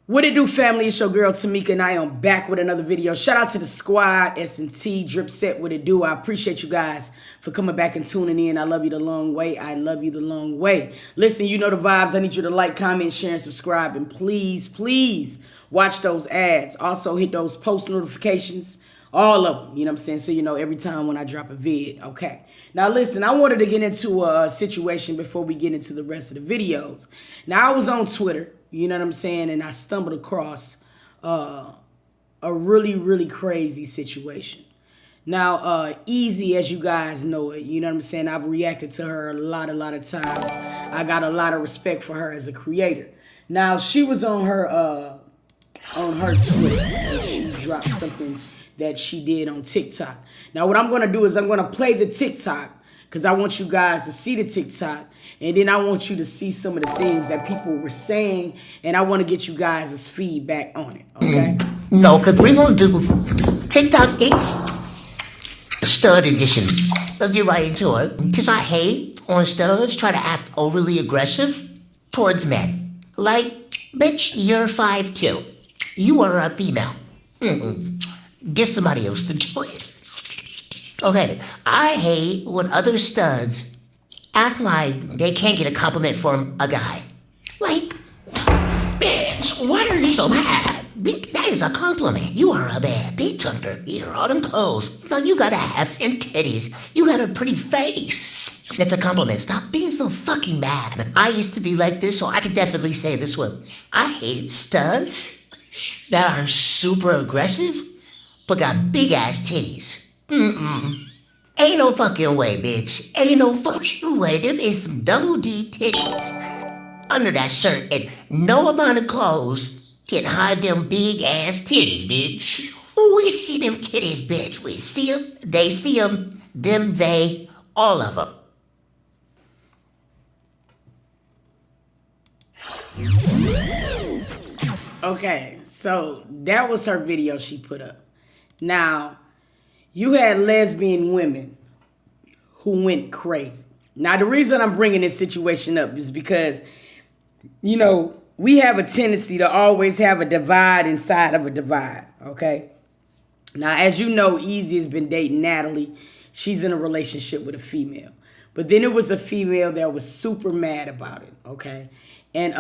What it do, family? It's your girl Tamika, and I am back with another video. Shout out to the squad, S&T, Drip Set, what it do. I appreciate you guys for coming back and tuning in. I love you the long way. I love you the long way. Listen, you know the vibes. I need you to like, comment, share, and subscribe. And please watch those ads. Also, hit those post notifications. All of them, you know what I'm saying? So you know every time when I drop a vid, okay? Now listen, I wanted to get into a situation before we get into the rest of the videos. Now I was on Twitter, you know what I'm saying? And I stumbled across a really crazy situation. Now, Ezee, as you guys know it, you know what I'm saying? I've reacted to her a lot of times. I got a lot of respect for her as a creator. Now, she was on her Twitter, and she dropped something that she did on TikTok. Now, what I'm going to do is I'm going to play the TikTok because I want you guys to see the TikTok, and then I want you to see some of the things that people were saying, and I want to get you guys' feedback on it, okay? No, because we're going to do TikTok X Stud Edition. Let's get right into it. Because I hate on studs try to act overly aggressive towards men. Like, bitch, you're 5'2". You are a female. Get somebody else to do it. Okay, I hate when other studs act like they can't get a compliment from a guy. Like, bitch, why are you so mad? Bitch, that is a compliment. You are a bad bitch under all them clothes. Now you got abs and titties. You got a pretty face. That's a compliment. Stop being so fucking mad. I used to be like this, so I can definitely say this one. I hate studs that are super aggressive but got big ass titties. Ain't no fucking way, bitch. Ain't no fucking way. Them is some double D titties under that shirt, and no amount of clothes can hide them big ass titties, bitch. We see them titties, bitch. We see them, they see them, they, all of them. Okay, so that was her video she put up. Now, you had lesbian women who went crazy. Now, the reason I'm bringing this situation up is because, you know, we have a tendency to always have a divide inside of a divide, okay? Now, as you know, Ezee has been dating Natalie. She's in a relationship with a female. But then it was a female that was super mad about it, okay? And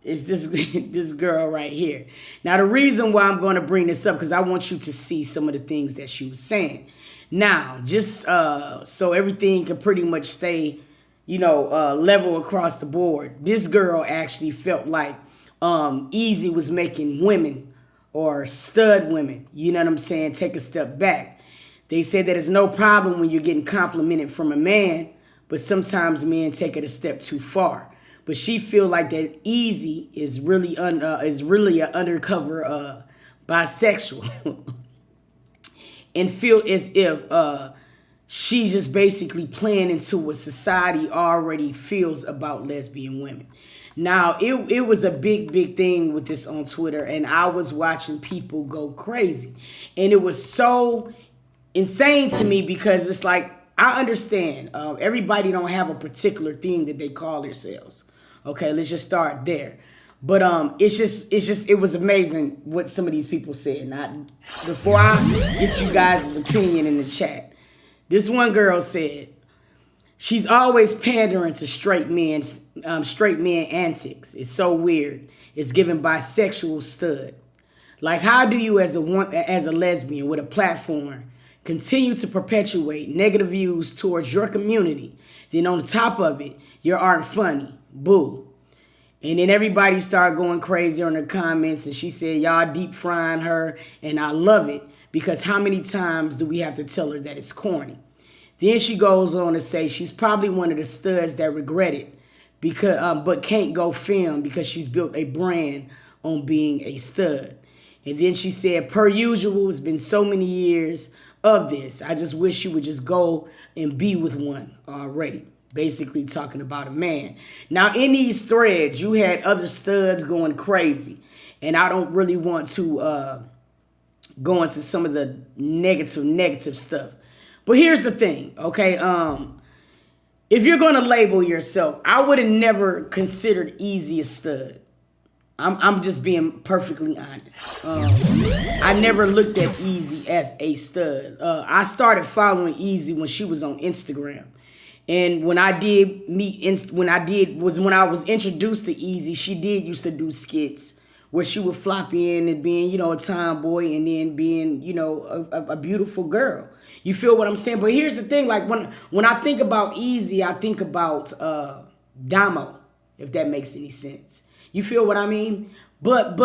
it's this girl right here. Now, the reason why I'm going to bring this up, because I want you to see some of the things that she was saying. Now, just so everything can pretty much stay, you know, level across the board, this girl actually felt like Ezee was making women or stud women, you know what I'm saying, take a step back. They said that it's no problem when you're getting complimented from a man, but sometimes men take it a step too far. But she feel like that Ezee is really an undercover bisexual, and feel as if she's just basically playing into what society already feels about lesbian women. Now, it was a big thing with this on Twitter, and I was watching people go crazy, and it was so insane to me because it's like, I understand everybody don't have a particular thing that they call themselves. Okay, let's just start there. But it was amazing what some of these people said. Now, before I get you guys' opinion in the chat, this one girl said she's always pandering to straight men antics. It's so weird. It's giving bisexual stud. Like, how do you as a lesbian with a platform continue to perpetuate negative views towards your community? Then on top of it, you aren't funny. Boo. And then everybody started going crazy on the comments, and she said, y'all deep frying her, and I love it, because how many times do we have to tell her that it's corny? Then she goes on to say she's probably one of the studs that regret it, because but can't go film because she's built a brand on being a stud. And then she said, per usual, it's been so many years of this. I just wish she would just go and be with one already. Basically talking about a man. Now, in these threads, you had other studs going crazy. And I don't really want to go into some of the negative stuff. But here's the thing, okay? If you're going to label yourself, I would have never considered Ezee a stud. I'm just being perfectly honest. I never looked at Ezee as a stud. I started following Ezee when she was on Instagram. And when I was introduced to Ezee, she did used to do skits where she would flop in and being, a tomboy and then being, a beautiful girl. You feel what I'm saying? But here's the thing, like when I think about Ezee, I think about Damo, if that makes any sense. You feel what I mean? But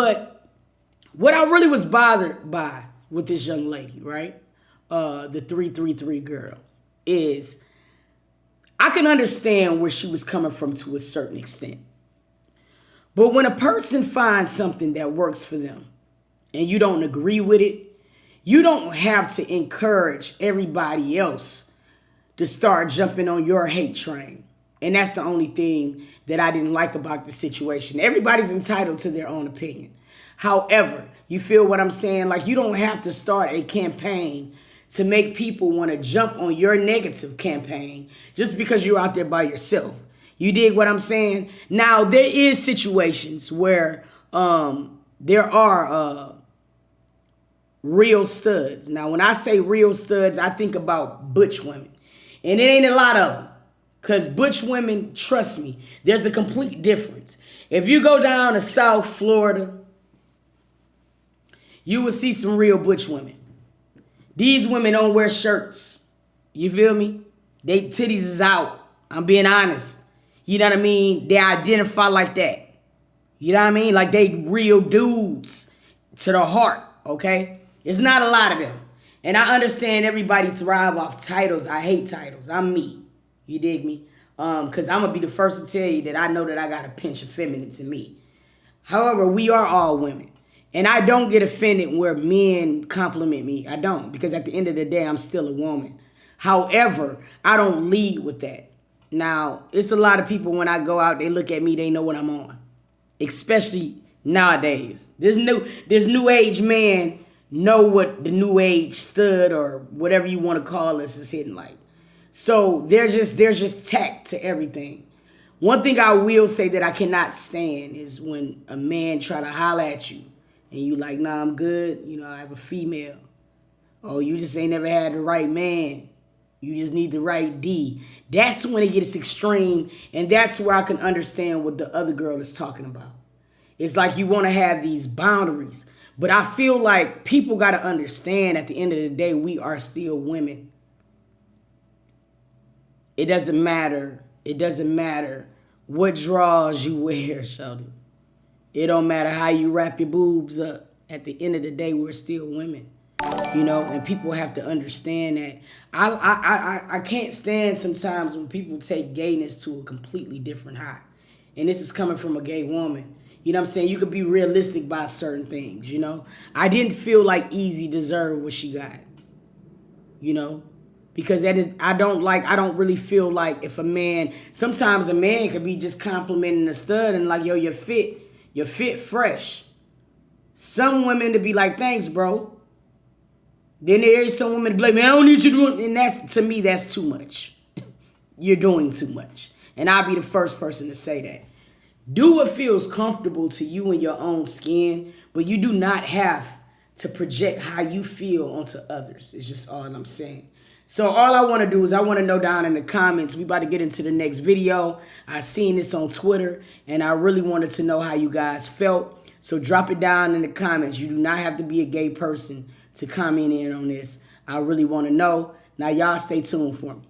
what I really was bothered by with this young lady, right? The 333 girl, is I can understand where she was coming from to a certain extent. But when a person finds something that works for them and you don't agree with it, you don't have to encourage everybody else to start jumping on your hate train. And that's the only thing that I didn't like about the situation. Everybody's entitled to their own opinion. However, you feel what I'm saying? Like, you don't have to start a campaign to make people want to jump on your negative campaign just because you're out there by yourself. You dig what I'm saying? Now, there is situations where there are real studs. Now, when I say real studs, I think about butch women. And it ain't a lot of them. Because butch women, trust me, there's a complete difference. If you go down to South Florida, you will see some real butch women. These women don't wear shirts. You feel me? They titties is out. I'm being honest. You know what I mean? They identify like that. You know what I mean? Like they real dudes to the heart, okay? It's not a lot of them. And I understand everybody thrive off titles. I hate titles. I'm me. You dig me? Because I'm going to be the first to tell you that I know that I got a pinch of feminine to me. However, we are all women. And I don't get offended where men compliment me. I don't. Because at the end of the day, I'm still a woman. However, I don't lead with that. Now, it's a lot of people when I go out, they look at me, they know what I'm on. Especially nowadays. This new age man know what the new age stud or whatever you want to call us is hitting like. So they're just tacked to everything. One thing I will say that I cannot stand is when a man try to holler at you and you like, nah, I'm good. I have a female. Oh, you just ain't never had the right man. You just need the right D. That's when it gets extreme, and that's where I can understand what the other girl is talking about. It's like you want to have these boundaries. But I feel like people got to understand at the end of the day, we are still women. It doesn't matter. It doesn't matter what drawers you wear, shawty. It don't matter how you wrap your boobs up. At the end of the day, we're still women. And people have to understand that. I can't stand sometimes when people take gayness to a completely different high. And this is coming from a gay woman. You know what I'm saying? You could be realistic about certain things, I didn't feel like Ezee deserved what she got. Because I don't really feel like if sometimes a man could be just complimenting a stud and like, yo, you're fit fresh. Some women to be like, thanks, bro. Then there's some women to be like, man, I don't need you to do it. And to me, that's too much. You're doing too much. And I'll be the first person to say that. Do what feels comfortable to you in your own skin, but you do not have to project how you feel onto others. It's just all I'm saying. So all I want to do is I want to know down in the comments. We about to get into the next video. I seen this on Twitter, and I really wanted to know how you guys felt. So drop it down in the comments. You do not have to be a gay person to comment in on this. I really want to know. Now, y'all stay tuned for me.